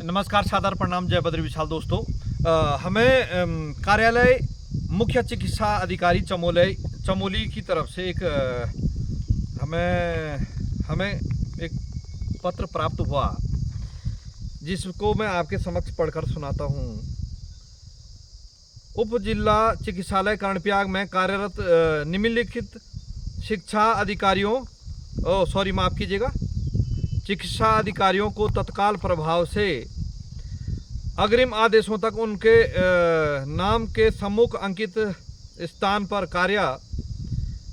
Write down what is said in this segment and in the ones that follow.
नमस्कार, सादर प्रणाम, जय बद्री विशाल दोस्तों। हमें कार्यालय मुख्य चिकित्सा अधिकारी चमोली की तरफ से हमें एक पत्र प्राप्त हुआ, जिसको मैं आपके समक्ष पढ़कर सुनाता हूँ। उप जिला चिकित्सालय कर्णप्रयाग में कार्यरत निम्नलिखित शिक्षा अधिकारियों माफ़ कीजिएगा, चिकित्सा अधिकारियों को तत्काल प्रभाव से अग्रिम आदेशों तक उनके नाम के सम्मुख अंकित स्थान पर कार्य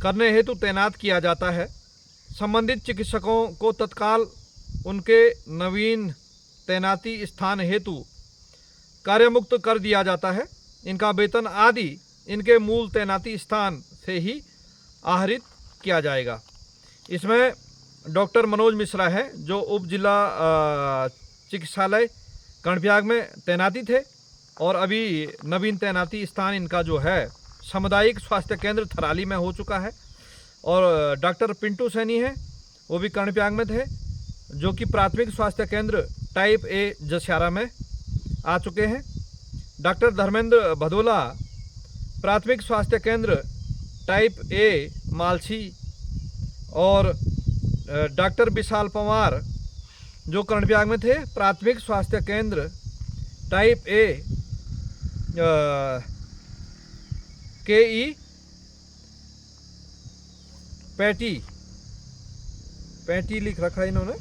करने हेतु तैनात किया जाता है। संबंधित चिकित्सकों को तत्काल उनके नवीन तैनाती स्थान हेतु कार्यमुक्त कर दिया जाता है। इनका वेतन आदि इनके मूल तैनाती स्थान से ही आहरित किया जाएगा। इसमें डॉक्टर मनोज मिश्रा है, जो उप जिला चिकित्सालय कर्णप्रयाग में तैनाती थे, और अभी नवीन तैनाती स्थान इनका जो है सामुदायिक स्वास्थ्य केंद्र थराली में हो चुका है। और डॉक्टर पिंटू सैनी है, वो भी कर्णप्रयाग में थे, जो कि प्राथमिक स्वास्थ्य केंद्र टाइप ए जसियारा में आ चुके हैं। डॉक्टर धर्मेंद्र भदोला प्राथमिक स्वास्थ्य केंद्र टाइप ए मालसी, और डॉक्टर विशाल पवार जो कर्णप्रयाग में थे, प्राथमिक स्वास्थ्य केंद्र टाइप ए KE पैटी लिख रखा है इन्होंने।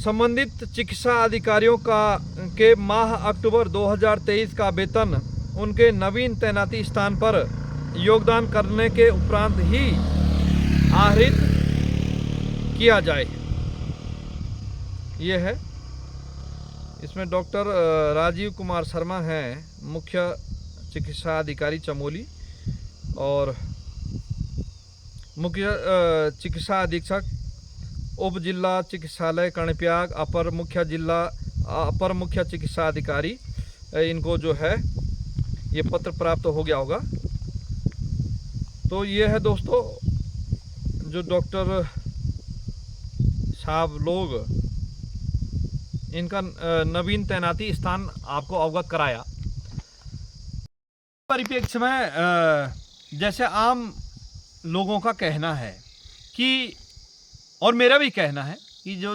संबंधित चिकित्सा अधिकारियों के माह अक्टूबर 2023 का वेतन उनके नवीन तैनाती स्थान पर योगदान करने के उपरांत ही आहरित किया जाए। ये है। इसमें डॉक्टर राजीव कुमार शर्मा हैं, मुख्य चिकित्सा अधिकारी चमोली, और मुख्य चिकित्सा अधीक्षक उप जिला चिकित्सालय कर्णप्रयाग, अपर मुख्य चिकित्सा अधिकारी, इनको जो है ये पत्र प्राप्त हो गया होगा। तो ये है दोस्तों, जो डॉक्टर साहब लोग इनका नवीन तैनाती स्थान आपको अवगत कराया। परिप्रेक्ष्य में जैसे आम लोगों का कहना है कि, और मेरा भी कहना है कि जो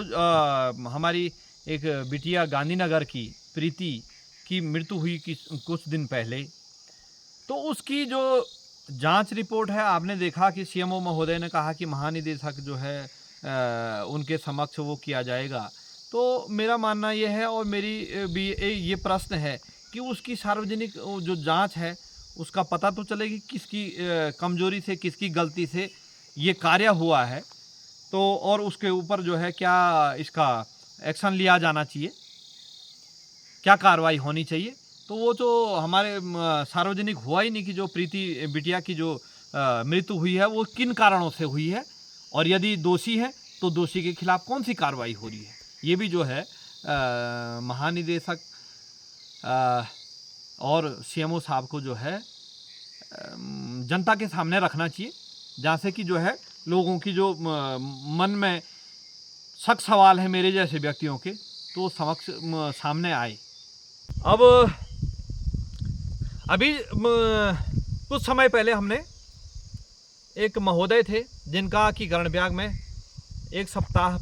हमारी एक बिटिया गांधीनगर की प्रीति की मृत्यु हुई कुछ दिन पहले, तो उसकी जो जांच रिपोर्ट है, आपने देखा कि CMO महोदय ने कहा कि महानिदेशक जो है उनके समक्ष वो किया जाएगा। तो मेरा मानना ये है, और मेरी भी ये प्रश्न है कि उसकी सार्वजनिक जो जांच है उसका पता तो चलेगी किसकी कमजोरी से, किसकी गलती से ये कार्य हुआ है, तो और उसके ऊपर जो है क्या इसका एक्शन लिया जाना चाहिए, क्या कार्रवाई होनी चाहिए। तो वो जो हमारे सार्वजनिक हुआ ही नहीं कि जो प्रीति बिटिया की जो मृत्यु हुई है वो किन कारणों से हुई है, और यदि दोषी है तो दोषी के खिलाफ कौन सी कार्रवाई हो रही है। ये भी जो है महानिदेशक और CMO साहब को जो है जनता के सामने रखना चाहिए, जहाँ से कि जो है लोगों की जो मन में शक सवाल है मेरे जैसे व्यक्तियों के, तो सामने आए। अब अभी कुछ समय पहले हमने एक महोदय थे, जिनका कि कर्णप्रयाग में एक सप्ताह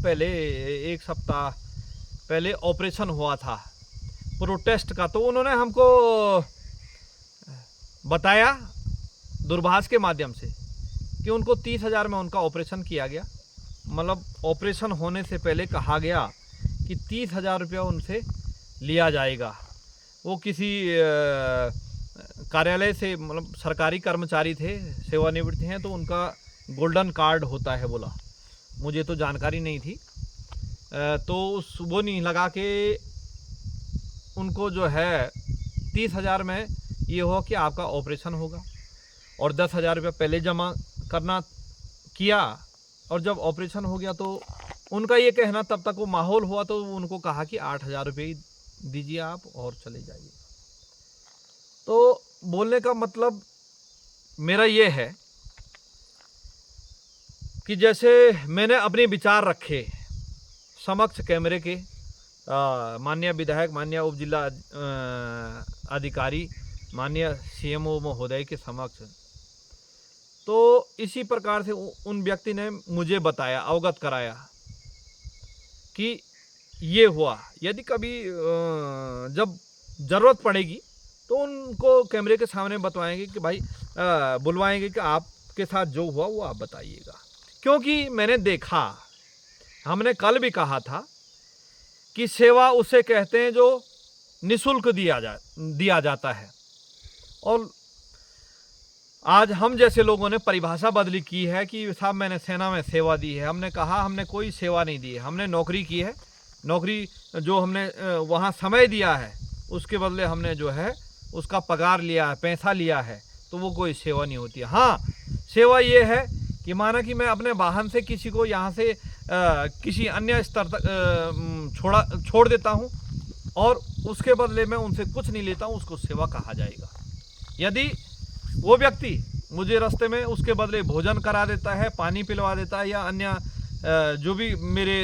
पहले ऑपरेशन हुआ था प्रोटेस्ट का। तो उन्होंने हमको बताया दूरभाष के माध्यम से कि उनको 30,000 में उनका ऑपरेशन किया गया। मतलब ऑपरेशन होने से पहले कहा गया कि 30,000 रुपया उनसे लिया जाएगा। वो किसी कार्यालय से, मतलब सरकारी कर्मचारी थे, सेवानिवृत्त हैं, तो उनका गोल्डन कार्ड होता है बोला। मुझे तो जानकारी नहीं थी। तो वो नहीं लगा के उनको जो है 30,000 में ये हो कि आपका ऑपरेशन होगा, और 10,000 रुपये पहले जमा करना किया, और जब ऑपरेशन हो गया तो उनका ये कहना, तब तक वो माहौल हुआ तो उनको कहा कि 8,000 रुपये दीजिए आप और चले जाइए। तो बोलने का मतलब मेरा ये है कि जैसे मैंने अपने विचार रखे समक्ष कैमरे के माननीय विधायक, माननीय उप जिला अधिकारी, माननीय सीएमओ महोदय के समक्ष। तो इसी प्रकार से उन व्यक्ति ने मुझे बताया, अवगत कराया कि ये हुआ। यदि कभी जब ज़रूरत पड़ेगी तो उनको कैमरे के सामने बतवाएंगे कि भाई बुलवाएंगे कि आपके साथ जो हुआ वो आप बताइएगा। क्योंकि मैंने देखा, हमने कल भी कहा था कि सेवा उसे कहते हैं जो निःशुल्क दिया जाता है। और आज हम जैसे लोगों ने परिभाषा बदली की है कि साहब मैंने सेना में सेवा दी है। हमने कहा हमने कोई सेवा नहीं दी है, हमने नौकरी की है। नौकरी जो हमने वहाँ समय दिया है उसके बदले हमने जो है उसका पगार लिया है, पैसा लिया है, तो वो कोई सेवा नहीं होती है। हाँ, सेवा ये है कि माना कि मैं अपने वाहन से किसी को यहाँ से किसी अन्य स्तर तक छोड़ देता हूँ और उसके बदले में उनसे कुछ नहीं लेता हूँ, उसको सेवा कहा जाएगा। यदि वो व्यक्ति मुझे रास्ते में उसके बदले भोजन करा देता है, पानी पिलवा देता है या अन्य जो भी मेरे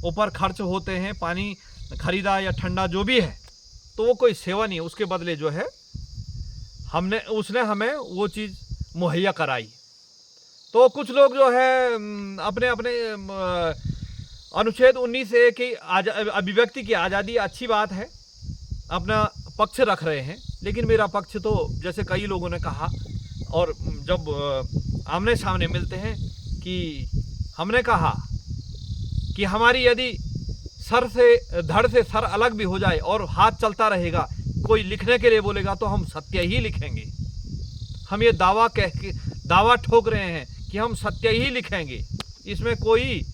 ऊपर खर्च होते हैं, पानी खरीदा या ठंडा जो भी है, तो वो कोई सेवा नहीं है। उसके बदले जो है उसने हमें वो चीज़ मुहैया कराई। तो कुछ लोग जो है अपने अपने अनुच्छेद 19A की अभिव्यक्ति की आज़ादी अच्छी बात है, अपना पक्ष रख रहे हैं। लेकिन मेरा पक्ष तो जैसे कई लोगों ने कहा, और जब आमने सामने मिलते हैं कि हमने कहा कि हमारी यदि सर से धड़ से सर अलग भी हो जाए और हाथ चलता रहेगा, कोई लिखने के लिए बोलेगा तो हम सत्य ही लिखेंगे। हम ये दावा ठोक रहे हैं कि हम सत्य ही लिखेंगे। इसमें कोई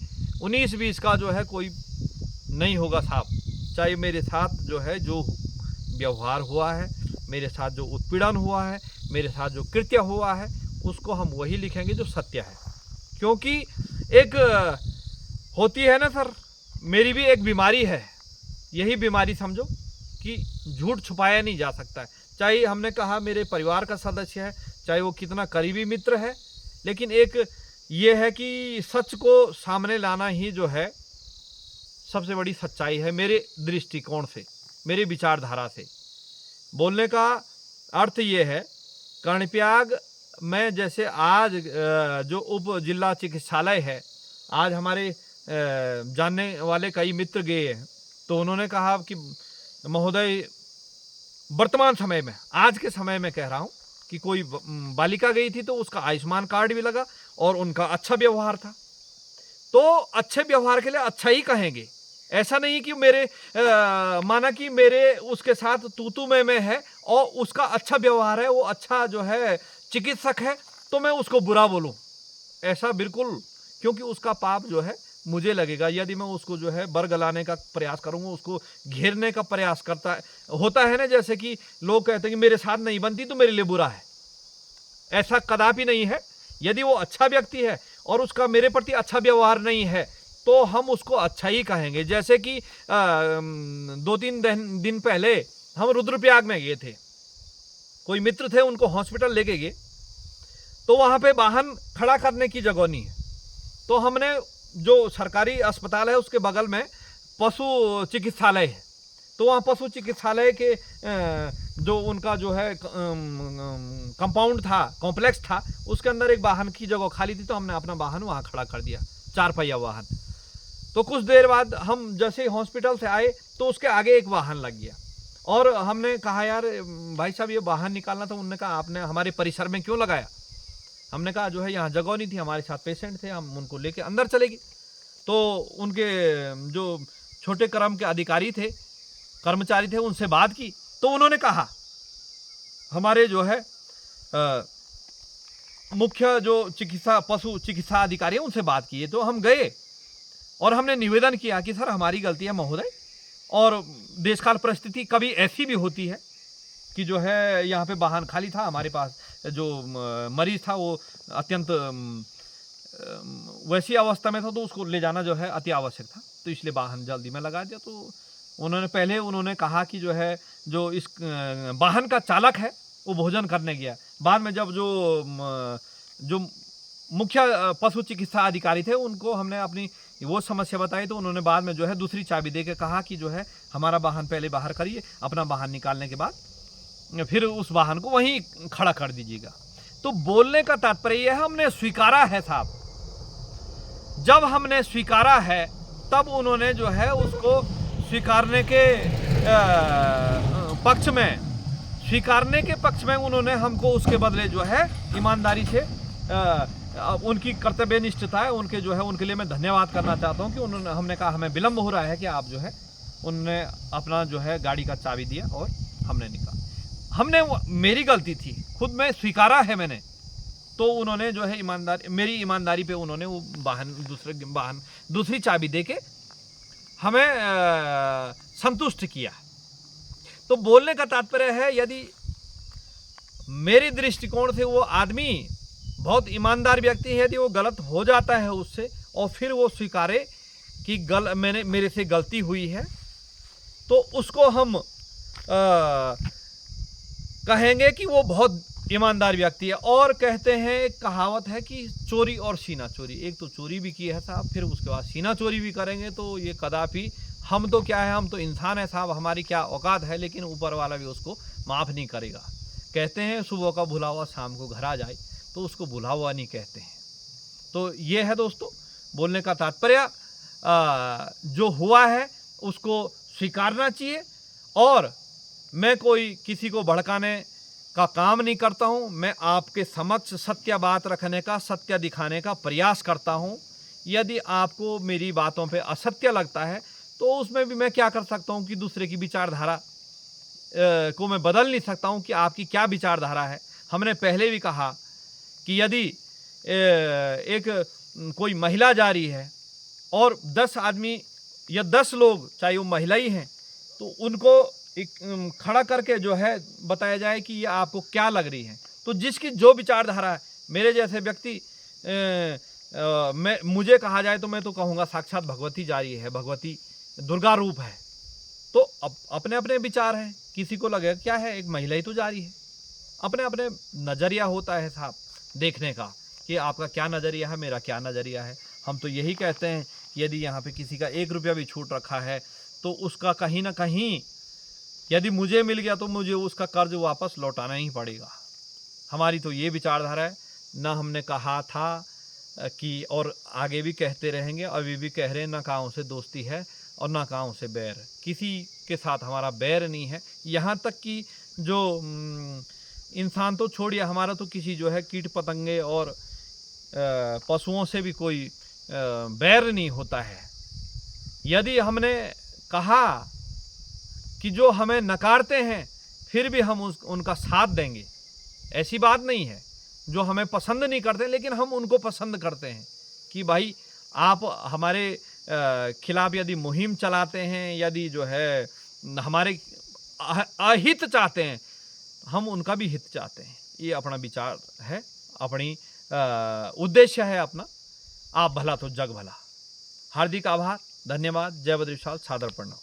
19-20 का जो है कोई नहीं होगा साहब। चाहे मेरे साथ जो है जो व्यवहार हुआ है, मेरे साथ जो उत्पीड़न हुआ है, मेरे साथ जो कृत्य हुआ है, उसको हम वही लिखेंगे जो सत्य है। क्योंकि एक होती है ना सर, मेरी भी एक बीमारी है, यही बीमारी समझो कि झूठ छुपाया नहीं जा सकता है। चाहे हमने कहा मेरे परिवार का सदस्य है, चाहे वो कितना करीबी मित्र है, लेकिन एक ये है कि सच को सामने लाना ही जो है सबसे बड़ी सच्चाई है मेरे दृष्टिकोण से, मेरी विचारधारा से। बोलने का अर्थ ये है, कर्णप्रयाग में जैसे आज जो उप जिला चिकित्सालय है, आज हमारे जानने वाले कई मित्र गए हैं, तो उन्होंने कहा कि महोदय वर्तमान समय में, आज के समय में कह रहा हूँ, कि कोई बालिका गई थी तो उसका आयुष्मान कार्ड भी लगा और उनका अच्छा व्यवहार था। तो अच्छे व्यवहार के लिए अच्छा ही कहेंगे। ऐसा नहीं कि मेरे माना कि मेरे उसके साथ तू मैं है और उसका अच्छा व्यवहार है, वो अच्छा जो है चिकित्सक है, तो मैं उसको बुरा बोलूं, ऐसा बिल्कुल। क्योंकि उसका पाप जो है मुझे लगेगा यदि मैं उसको जो है बरगलाने का प्रयास करूंगा, उसको घेरने का प्रयास होता है ना, जैसे कि लोग कहते हैं कि मेरे साथ नहीं बनती तो मेरे लिए बुरा है। ऐसा कदापि नहीं है। यदि वो अच्छा व्यक्ति है और उसका मेरे प्रति अच्छा व्यवहार नहीं है तो हम उसको अच्छा ही कहेंगे। जैसे कि 2-3 दिन पहले हम रुद्रप्रयाग में गए थे, कोई मित्र थे, उनको हॉस्पिटल लेके गए, तो वहाँ पे वाहन खड़ा करने की जगह नहीं है। तो हमने जो सरकारी अस्पताल है उसके बगल में पशु चिकित्सालय है, तो वहाँ पशु चिकित्सालय के जो उनका जो है कंपाउंड था, कॉम्प्लेक्स था, उसके अंदर एक वाहन की जगह खाली थी, तो हमने अपना वाहन वहाँ खड़ा कर दिया, 4 पहिया वाहन। तो कुछ देर बाद हम जैसे हॉस्पिटल से आए तो उसके आगे एक वाहन लग गया, और हमने कहा यार भाई साहब ये वाहन निकालना था। उन्होंने कहा आपने हमारे परिसर में क्यों लगाया? हमने कहा जो है यहाँ जगह नहीं थी, हमारे साथ पेशेंट थे, हम उनको लेके अंदर चले गए। तो उनके जो छोटे क्रम के अधिकारी थे, कर्मचारी थे, उनसे बात की, तो उन्होंने कहा हमारे जो है मुख्य जो पशु चिकित्सा अधिकारी है उनसे बात की। तो हम गए और हमने निवेदन किया कि सर हमारी गलती है महोदय, और देशकाल परिस्थिति कभी ऐसी भी होती है कि जो है यहाँ पे वाहन खाली था, हमारे पास जो मरीज था वो अत्यंत वैसी अवस्था में था, तो उसको ले जाना जो है अति आवश्यक था, तो इसलिए वाहन जल्दी में लगा दिया। तो उन्होंने कहा कि जो है जो इस वाहन का चालक है वो भोजन करने गया। बाद में जब जो मुख्य पशु चिकित्सा अधिकारी थे उनको हमने अपनी वो समस्या बताई तो उन्होंने बाद में जो है दूसरी चाबी दे के कहा कि जो है हमारा वाहन पहले बाहर करिए, अपना वाहन निकालने के बाद फिर उस वाहन को वहीं खड़ा कर दीजिएगा। तो बोलने का तात्पर्य यह है, हमने स्वीकारा है साहब। जब हमने स्वीकारा है तब उन्होंने जो है उसको स्वीकारने के पक्ष में उन्होंने हमको उसके बदले जो है ईमानदारी से उनकी कर्तव्यनिष्ठता है उनके जो है उनके लिए मैं धन्यवाद करना चाहता हूं कि उन्होंने हमने कहा हमें विलंब हो रहा है कि आप जो है उन्होंने अपना जो है गाड़ी का चाबी दिया और हमने निकाला। हमने मेरी गलती थी, खुद में स्वीकारा है मैंने, तो उन्होंने जो है मेरी ईमानदारी पे उन्होंने वो दूसरी चाबी देके हमें संतुष्ट किया। तो बोलने का तात्पर्य है, यदि मेरी दृष्टिकोण से वो आदमी बहुत ईमानदार व्यक्ति है, यदि वो गलत हो जाता है उससे और फिर वो स्वीकारे कि मेरे से गलती हुई है, तो उसको हम कहेंगे कि वो बहुत ईमानदार व्यक्ति है। और कहते हैं, एक कहावत है कि चोरी और सीना चोरी, एक तो चोरी भी की है साहब, फिर उसके बाद सीना चोरी भी करेंगे, तो ये कदापि, हम तो क्या है, हम तो इंसान है साहब, हमारी क्या औकात है, लेकिन ऊपर वाला भी उसको माफ़ नहीं करेगा। कहते हैं सुबह का भुला हुआ शाम को घर आ जाए, तो उसको भुला हुआ नहीं कहते हैं। तो ये है दोस्तों बोलने का तात्पर्य, जो हुआ है उसको स्वीकारना चाहिए। और मैं कोई किसी को भड़काने का काम नहीं करता हूं, मैं आपके समक्ष सत्य बात रखने का, सत्य दिखाने का प्रयास करता हूं। यदि आपको मेरी बातों पे असत्य लगता है तो उसमें भी मैं क्या कर सकता हूं कि दूसरे की विचारधारा को मैं बदल नहीं सकता हूं कि आपकी क्या विचारधारा है। हमने पहले भी कहा कि यदि एक कोई महिला जा रही है और 10 आदमी या 10 लोग, चाहे वो महिला ही हैं, तो उनको एक खड़ा करके जो है बताया जाए कि ये आपको क्या लग रही है, तो जिसकी जो विचारधारा है, मेरे जैसे व्यक्ति मुझे कहा जाए तो मैं तो कहूँगा साक्षात भगवती जा रही है, भगवती दुर्गा रूप है। तो अब अपने अपने विचार हैं, किसी को लगेगा क्या है, एक महिला ही तो जा रही है। अपने अपने नज़रिया होता है साहब देखने का, कि आपका क्या नज़रिया है, मेरा क्या नज़रिया है। हम तो यही कहते हैं कि यदि यहाँ पे किसी का 1 रुपया भी छूट रखा है तो उसका कहीं ना कहीं यदि मुझे मिल गया तो मुझे उसका कर्ज वापस लौटाना ही पड़ेगा। हमारी तो ये विचारधारा है। ना हमने कहा था कि, और आगे भी कहते रहेंगे, अभी भी कह रहे हैं, ना काँव से दोस्ती है और ना काँव से बैर, किसी के साथ हमारा बैर नहीं है। यहाँ तक कि जो इंसान तो छोड़िए, हमारा तो किसी जो है कीट पतंगे और पशुओं से भी कोई बैर नहीं होता है। यदि हमने कहा कि जो हमें नकारते हैं फिर भी हम उनका साथ देंगे, ऐसी बात नहीं है। जो हमें पसंद नहीं करते लेकिन हम उनको पसंद करते हैं कि भाई आप हमारे खिलाफ यदि मुहिम चलाते हैं, यदि जो है हमारे अहित चाहते हैं, हम उनका भी हित चाहते हैं। ये अपना विचार है, अपनी उद्देश्य है अपना। आप भला तो जग भला। हार्दिक आभार, धन्यवाद। जय बद्री विशाल, सादर प्रणाम।